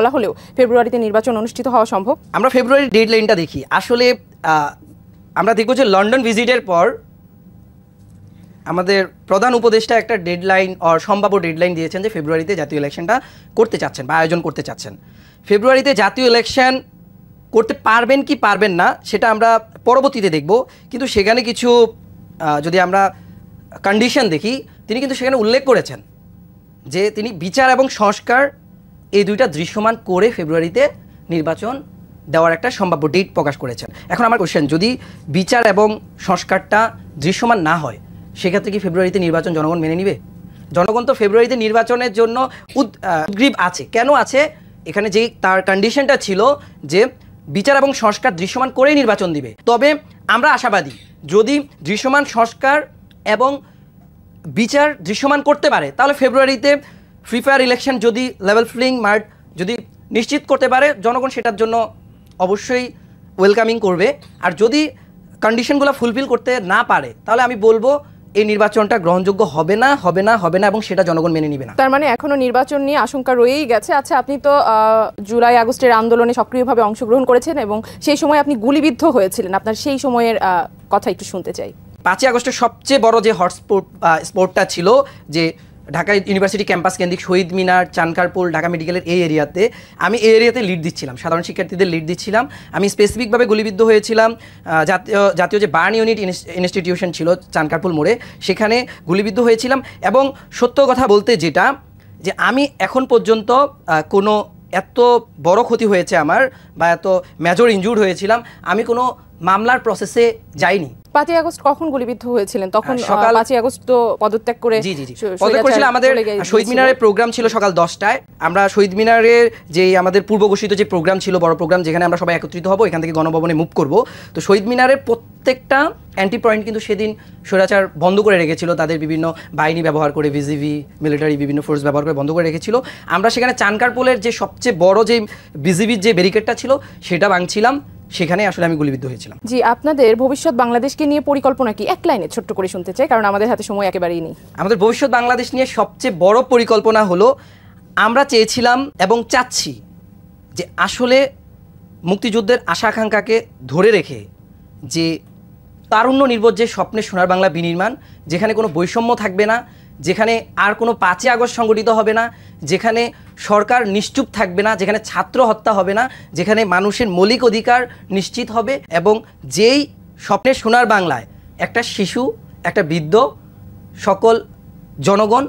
বলা হলেও ফেব্রুয়ারিতে নির্বাচন অনুষ্ঠিত হওয়া সম্ভব? আমরা ফেব্রুয়ারি ডেডলাইনটা দেখি। আসলে আমরা দেখব যে লন্ডন ভিজিটের পর আমাদের প্রধান উপদেষ্টা একটা ডেডলাইন সম্ভাব্য ডেডলাইন দিয়েছেন যে ফেব্রুয়ারিতে জাতীয় ইলেকশনটা করতে চাচ্ছেন বা আয়োজন করতে চাচ্ছেন। ফেব্রুয়ারিতে জাতীয় ইলেকশন করতে পারবেন কি পারবেন না সেটা আমরা পরবর্তীতে দেখব, কিন্তু সেখানে কিছু যদি আমরা কন্ডিশন দেখি, তিনি কিন্তু সেখানে উল্লেখ করেছেন যে তিনি বিচার এবং সংস্কার এই দুইটা দৃশ্যমান করে ফেব্রুয়ারিতে নির্বাচন দেওয়ার একটা সম্ভাব্য ডেট প্রকাশ করেছেন। এখন আমার কোশ্চেন, যদি বিচার এবং সংস্কারটা দৃশ্যমান না হয় সেক্ষেত্রে কি ফেব্রুয়ারিতে নির্বাচন জনগণ মেনে নিবে? জনগণ তো ফেব্রুয়ারিতে নির্বাচনের জন্য উদ্গ্রীব আছে। কেন আছে? এখানে যেই তার কন্ডিশনটা ছিল যে বিচার এবং সংস্কার দৃশ্যমান করেই নির্বাচন দিবে। তবে আমরা আশাবাদী, যদি দৃশ্যমান সংস্কার এবং বিচার দৃশ্যমান করতে পারে তাহলে ফেব্রুয়ারিতে ফ্রি ফায়ার ইলেকশন যদি লেভেল প্লেইং মার্ট যদি নিশ্চিত করতে পারে, জনগণ সেটার জন্য অবশ্যই ওয়েলকামিং করবে। আর যদি কন্ডিশনগুলো ফুলফিল করতে না পারে তাহলে আমি বলবো এই নির্বাচনটা গ্রহণযোগ্য হবে না এবং সেটা জনগণ মেনে নিবে না। তার মানে এখনো নির্বাচন নিয়ে আশঙ্কা রয়েই গেছে। আচ্ছা, আপনি তো জুলাই আগস্টের আন্দোলনে সক্রিয়ভাবে অংশগ্রহণ করেছেন এবং সেই সময় আপনি গুলিবিদ্ধ হয়েছিলেন। আপনার সেই সময়ের কথা একটু শুনতে চাই। 5ই আগস্টের সবচেয়ে বড় যে হটস্পট স্পটটা ছিল যে ঢাকা ইউনিভার্সিটি ক্যাম্পাস কেন্দ্রিক শহীদ মিনার, চানকারপুল, ঢাকা মেডিকেলের এই এরিয়াতে, আমি এই এরিয়াতে লিড দিচ্ছিলাম, সাধারণ শিক্ষার্থীদের লিড দিচ্ছিলাম। আমি স্পেসিফিকভাবে গুলিবিদ্ধ হয়েছিলাম জাতীয় যে বার্ন ইউনিট ইনস্টিটিউশন ছিল চানকারপুল মোড়ে, সেখানে গুলিবিদ্ধ হয়েছিলাম। এবং সত্য কথা বলতে যেটা, যে আমি এখন পর্যন্ত কোনো এত বড় ক্ষতি হয়েছে আমার বা এত মেজর ইনজুর্ড হয়েছিলাম, আমি কোনো মামলার প্রসেসে যাইনি। 5ই আগস্ট কখন গুলিবিদ্ধ হয়েছিলেন? তখন সকাল 5ই আগস্ট তো পদত্যাগ করে পদত্যাগ করেছিল। আমাদের শহীদ মিনারের প্রোগ্রাম ছিল সকাল 10টায়। আমরা শহীদ মিনারের যে আমাদের পূর্ব ঘোষিত যে প্রোগ্রাম ছিল, বড় প্রোগ্রাম, যেখানে আমরা সবাই একত্রিত হব, এখান থেকে গণভবনে মুভ করব। তো শহীদ মিনারের প্রত্যেকটা অ্যান্টি পয়েন্ট কিন্তু সেদিন স্বৈরাচার বন্ধ করে রেখেছিল, তাদের বিভিন্ন বাহিনী ব্যবহার করে, বিজিবি, মিলিটারি বিভিন্ন ফোর্স ব্যবহার করে বন্ধ করে রেখেছিল। আমরা সেখানে চানকারপুলের যে সবচেয়ে বড় যে বিজিবির যে ব্যারিকেডটা ছিল সেটা ভাঙছিলাম, সেখানে আসলে আমি গুলিবিদ্ধ হয়েছিলাম। জি, আপনাদের ভবিষ্যৎ বাংলাদেশকে নিয়ে পরিকল্পনা কি? এক লাইনে ছোট্ট করে শুনতে চাই, কারণ আমাদের হাতে সময় একেবারেই নেই। আমাদের ভবিষ্যৎ বাংলাদেশ নিয়ে সবচেয়ে বড় পরিকল্পনা হলো, আমরা চেয়েছিলাম এবং চাচ্ছি যে আসলে মুক্তিযুদ্ধের আশা আকাঙ্ক্ষাকে ধরে রেখে যে তারুণ্য নির্ভর যে স্বপ্নের সোনার বাংলা বিনির্মাণ, যেখানে কোনো বৈষম্য থাকবে না, যেখানে আর কোনো 5ই আগস্ট সংগঠিত হবে না, যেখানে সরকার নিশ্চুপ থাকবে না, যেখানে ছাত্র হত্যা হবে না, যেখানে মানুষের মৌলিক অধিকার নিশ্চিত হবে, এবং যেই স্বপ্নের সোনার বাংলায় একটা শিশু, একটা বৃদ্ধ, সকল জনগণ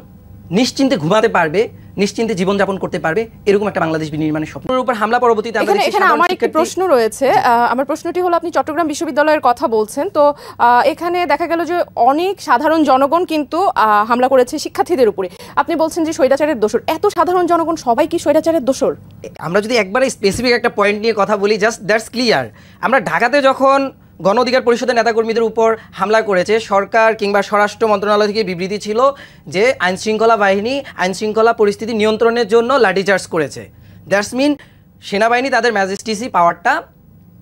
নিশ্চিন্তে ঘুমাতে পারবে, নিশ্চিন্তে জীবনযাপন করতে পারবে, এরকম একটা বাংলাদেশ বিনির্মাণের স্বপ্নের উপর হামলা পরবর্তীতে এখানে আমার একটি প্রশ্ন রয়েছে। আমার প্রশ্নটি হলো, আপনি চট্টগ্রাম বিশ্ববিদ্যালয়ের কথা বলছেন, তো এখানে দেখা গেল যে অনেক সাধারণ জনগণ কিন্তু হামলা করেছে শিক্ষার্থীদের উপরে। আপনি বলছেন যে স্বৈরাচারের দোষর। এত সাধারণ জনগণ সবাই কি স্বৈরাচারের দোষর? আমরা যদি একবারে স্পেসিফিক একটা পয়েন্ট নিয়ে কথা বলি, জাস্ট দ্যাটস ক্লিয়ার। আমরা ঢাকাতে যখন গণ অধিকার পরিষদের নেতাকর্মীদের উপর হামলা করেছে, সরকার কিংবা স্বরাষ্ট্র মন্ত্রণালয় থেকে বিবৃতি ছিল যে আইনশৃঙ্খলা বাহিনী আইনশৃঙ্খলা পরিস্থিতি নিয়ন্ত্রণের জন্য লাঠিচার্জ করেছে। দ্যাটস মিন সেনাবাহিনী তাদের ম্যাজিস্ট্রেসি পাওয়ারটা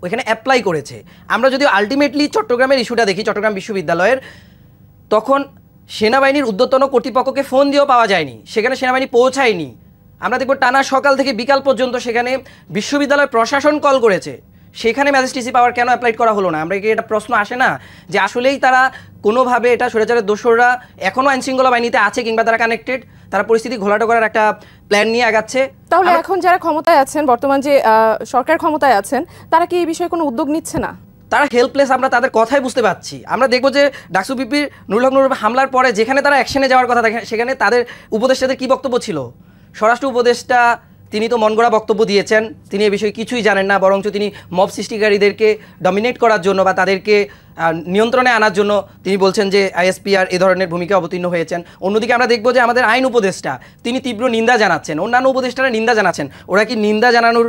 ওইখানে অ্যাপ্লাই করেছে। আমরা যদি আলটিমেটলি চট্টগ্রামের ইস্যুটা দেখি, চট্টগ্রাম বিশ্ববিদ্যালয়ের, তখন সেনাবাহিনীর ঊর্ধ্বতন কর্তৃপক্ষকে ফোন দিয়েও পাওয়া যায়নি, সেখানে সেনাবাহিনী পৌঁছায়নি। আমরা দেখব টানা সকাল থেকে বিকাল পর্যন্ত সেখানে বিশ্ববিদ্যালয় প্রশাসন কল করেছে, সেখানে ম্যাজিস্ট্রেসি পাওয়ার কেন অ্যাপ্লাই করা হলো না? আমরা কি এটা প্রশ্ন আসে না যে আসলেই তারা কোনোভাবে এটা স্বৈরাচারের দোসররা এখনও আইনশৃঙ্খলা বাহিনীতে আছে কিংবা তারা কানেক্টেড, তারা পরিস্থিতি ঘোলাটো করার একটা প্ল্যান নিয়ে আগাচ্ছে? তাহলে এখন যারা ক্ষমতায় আছেন, বর্তমান যে সরকার ক্ষমতায় আছেন, তারা কি এই বিষয়ে কোনো উদ্যোগ নিচ্ছে না? তারা হেল্পলেস, আমরা তাদের কথাই বুঝতে পারছি। আমরা দেখবো যে ডাকসু বিপির নুরুল হক নুরুল হামলার পরে যেখানে তারা অ্যাকশনে যাওয়ার কথা, সেখানে তাদের উপদেষ্টাদের কী বক্তব্য ছিল? স্বরাষ্ট্র উপদেষ্টা তিনি তো মনগড়া বক্তব্য দিয়েছেন, তিনি এ বিষয়ে কিছুই জানেন না, বরঞ্চ তিনি মব সৃষ্টিকারীদেরকে ডমিনেট করার জন্য বা তাদেরকে নিয়ন্ত্রণে আনার জন্য তিনি বলছেন যে আইএসপিআর এ ধরনের ভূমিকা অবতীর্ণ হয়েছেন। অন্যদিকে আমরা দেখব যে আমাদের আইন উপদেষ্টা তিনি তীব্র নিন্দা জানাচ্ছেন, অন্যান্য উপদেষ্টারা নিন্দা জানাচ্ছেন। ওরা কি নিন্দা জানানোর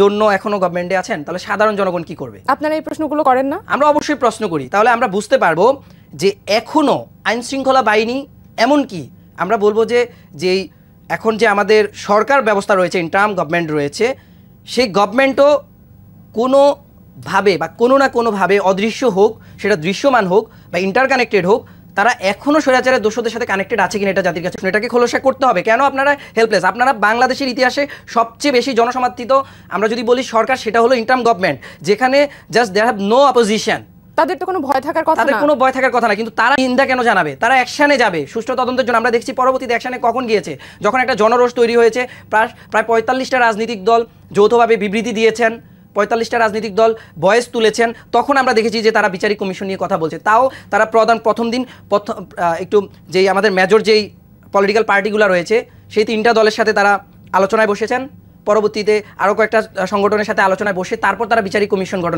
জন্য এখনও গভর্নমেন্টে আছেন? তাহলে সাধারণ জনগণ কি করবে? আপনারা এই প্রশ্নগুলো করেন না? আমরা অবশ্যই প্রশ্ন করি। তাহলে আমরা বুঝতে পারবো যে এখনও আইনশৃঙ্খলা বাহিনী, এমনকি আমরা বলবো যে যেই এখন যে আমাদের সরকার ব্যবস্থা রয়েছে, ইন্টার্ম গভর্নমেন্ট রয়েছে, সেই গভর্নমেন্টও কোনোভাবে বা কোনো না কোনোভাবে অদৃশ্য হোক, সেটা দৃশ্যমান হোক বা ইন্টারকানেক্টেড হোক, তারা এখনো স্বৈরাচারের দোষদের সাথে কানেক্টেড আছে কিনা এটা জাতির কাছে, এটাকে খোলসা করতে হবে। কেন আপনারা হেল্পলেস? আপনারা বাংলাদেশের ইতিহাসে সবচেয়ে বেশি জনসমর্থিত আমরা যদি বলি সরকার, সেটা হলো ইন্টার্ম গভর্নমেন্ট, যেখানে just they have no opposition. তাদের তো কোনো ভয় থাকার কথা না, তাদের কোনো ভয় থাকার কথা না, কিন্তু তারা নিন্দা কেন জানাবে? তারা অ্যাকশনে যাবে সুষ্ঠু তদন্তের জন্য। আমরা দেখছি পরবর্তীতে অ্যাকশনে কখন গিয়েছে, যখন একটা জনরোষ তৈরি হয়েছে, প্রায় 45টা রাজনৈতিক দল যৌথভাবে বিবৃতি দিয়েছেন, 45টা রাজনৈতিক দল ভয়েস তুলেছেন, তখন আমরা দেখেছি যে তারা বিচারিক কমিশন নিয়ে কথা বলছে। তাও তারা প্রথম দিন একটু যেই আমাদের মেজর যেই পলিটিক্যাল পার্টিগুলো রয়েছে সেই 3টা দলের সাথে তারা আলোচনায় বসেছেন, পরবর্তীতে আরও কয়েকটা সংগঠনের সাথে আলোচনায় বসে তারপর তারা বিচারিক কমিশন গঠন